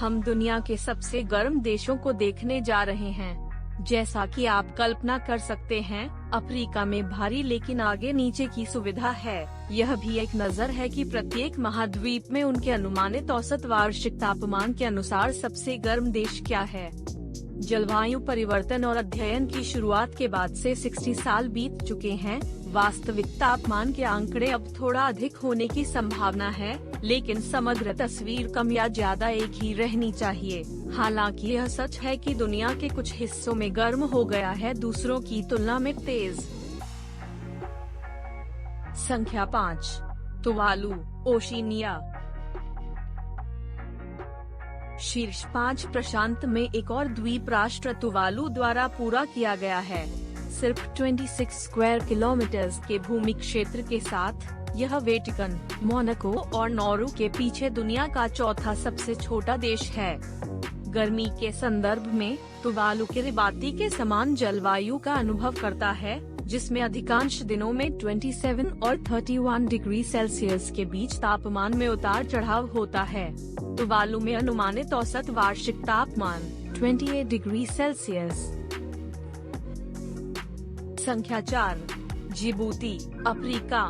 हम दुनिया के सबसे गर्म देशों को देखने जा रहे हैं। जैसा कि आप कल्पना कर सकते हैं, अफ्रीका में भारी लेकिन आगे नीचे की सुविधा है। यह भी एक नज़र है कि प्रत्येक महाद्वीप में उनके अनुमानित औसत वार्षिक तापमान के अनुसार सबसे गर्म देश क्या है। जलवायु परिवर्तन और अध्ययन की शुरुआत के बाद से 60 साल बीत चुके हैं। वास्तविक तापमान के आंकड़े अब थोड़ा अधिक होने की संभावना है, लेकिन समग्र तस्वीर कम या ज्यादा एक ही रहनी चाहिए। हालांकि यह सच है कि दुनिया के कुछ हिस्सों में गर्म हो गया है, दूसरों की तुलना में तेज। संख्या 5, तुवालू, ओशिनिया। शीर्ष 5 प्रशांत में एक और द्वीप राष्ट्र तुवालू द्वारा पूरा किया गया है। सिर्फ 26 स्क्वायर किलोमीटर के भूमि क्षेत्र के साथ यह वेटिकन, मोनाको और नॉर्वे के पीछे दुनिया का चौथा सबसे छोटा देश है। गर्मी के संदर्भ में तुवालू किरिबाती के समान जलवायु का अनुभव करता है, जिसमें अधिकांश दिनों में 27 और 31 डिग्री सेल्सियस के बीच तापमान में उतार चढ़ाव होता है। तुवालू में अनुमानित औसत वार्षिक तापमान 28 डिग्री सेल्सियस। संख्या 4, जिबूती, अफ्रीका।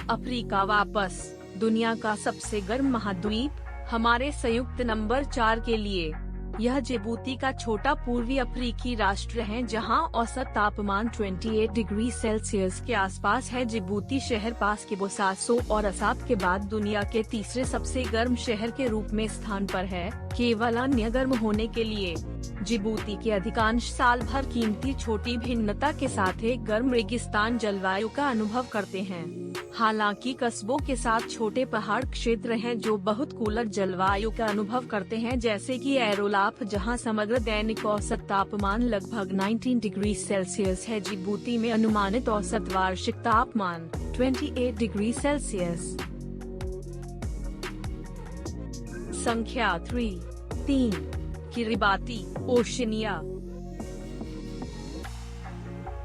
अफ्रीका वापस दुनिया का सबसे गर्म महाद्वीप, हमारे संयुक्त नंबर 4 के लिए। यह जिबूती का छोटा पूर्वी अफ्रीकी राष्ट्र है, जहां औसत तापमान 28 डिग्री सेल्सियस के आसपास है। जिबूती शहर पास के बोसासो और असाब के बाद दुनिया के तीसरे सबसे गर्म शहर के रूप में स्थान पर है, केवल अन्य गर्म होने के लिए। जिबूती के अधिकांश साल भर कीमती छोटी भिन्नता के साथ एक गर्म रेगिस्तान जलवायु का अनुभव करते हैं। हालांकि कस्बों के साथ छोटे पहाड़ क्षेत्र हैं जो बहुत कूलर जलवायु का अनुभव करते हैं, जैसे कि एरोलाप, जहां समग्र दैनिक औसत तापमान लगभग 19 डिग्री सेल्सियस है। जिबूती में अनुमानित औसत वार्षिक तापमान 28 डिग्री सेल्सियस। संख्या 3, किरिबाती, ओशिनिया।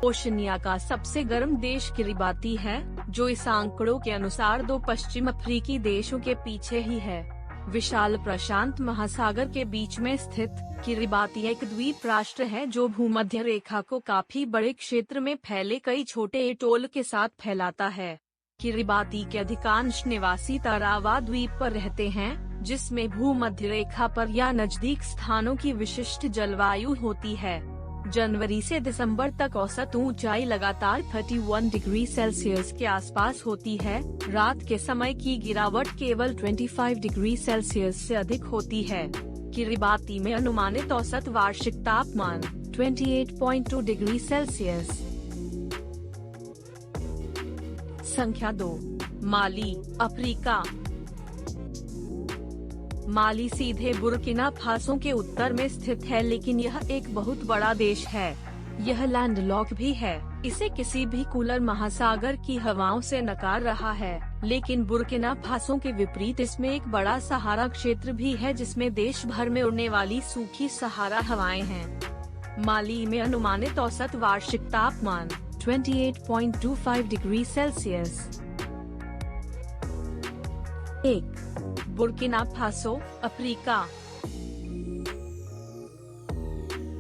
ओशिनिया का सबसे गर्म देश किरिबाती है, जो इस आंकड़ों के अनुसार 2 पश्चिम अफ्रीकी देशों के पीछे ही है। विशाल प्रशांत महासागर के बीच में स्थित किरिबाती एक द्वीप राष्ट्र है, जो भूमध्य रेखा को काफी बड़े क्षेत्र में फैले कई छोटे एटोल के साथ फैलाता है। किरिबाती के अधिकांश निवासी तरावा द्वीप पर रहते हैं, जिसमें भूमध्य रेखा पर या नजदीक स्थानों की विशिष्ट जलवायु होती है। जनवरी से दिसंबर तक औसत ऊंचाई लगातार 31 डिग्री सेल्सियस के आसपास होती है। रात के समय की गिरावट केवल 25 डिग्री सेल्सियस से अधिक होती है। किरिबाती में अनुमानित औसत वार्षिक तापमान 28.2 डिग्री सेल्सियस। संख्या 2, माली, अफ्रीका। माली सीधे बुर्किना फासो के उत्तर में स्थित है, लेकिन यह एक बहुत बड़ा देश है। यह लैंडलॉक भी है। इसे किसी भी कूलर महासागर की हवाओं से नकार रहा है, लेकिन बुर्किना फासो के विपरीत इसमें एक बड़ा सहारा क्षेत्र भी है, जिसमें देश भर में उड़ने वाली सूखी सहारा हवाएं हैं। माली में अनुमानित औसत वार्षिक तापमान 28.25 degree Celsius. 1, Burkina Faso, Africa.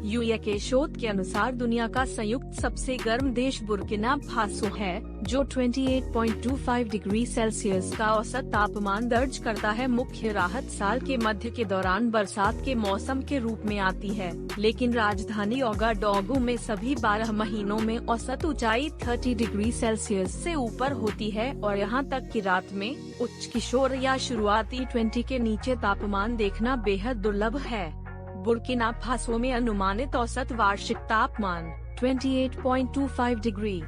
यूए के शोध के अनुसार दुनिया का संयुक्त सबसे गर्म देश बुर्किना फासो है, जो 28.25 डिग्री सेल्सियस का औसत तापमान दर्ज करता है। मुख्य राहत साल के मध्य के दौरान बरसात के मौसम के रूप में आती है, लेकिन राजधानी ओगाडोगो में सभी 12 महीनों में औसत ऊंचाई 30 डिग्री सेल्सियस से ऊपर होती है, और यहां तक कि रात में उच्च किशोर या शुरुआती 20 के नीचे तापमान देखना बेहद दुर्लभ है। बुर्किना फासो में अनुमानित औसत वार्षिक तापमान 28.25 डिग्री